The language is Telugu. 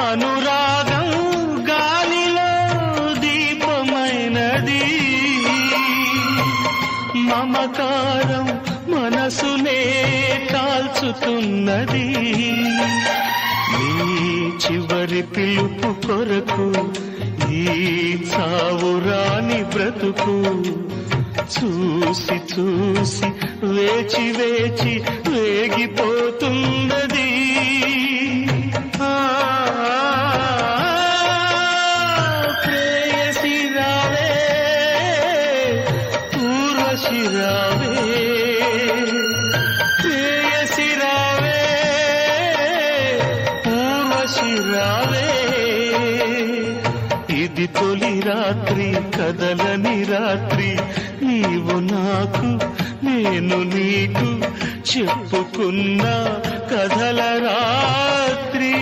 అనురాగం గాలిలో దీపమైనది, మమకారం మనసునే కాల్చుతున్నది. నీ చివరి పిలుపు కొరకు ఈ చావురాని బ్రతుకు చూసి చూసి వేచి వేచి వేగిపోతున్నది. ప్రేయసి రావే, ఊర్వశి రావే, ప్రేయసి రావే, ఊర్వశి రావే. ఇది తొలి రాత్రి, కదలని రాత్రి, నీవు నాకు నేను నీకు చెప్పుకున్న కథల రాత్రి.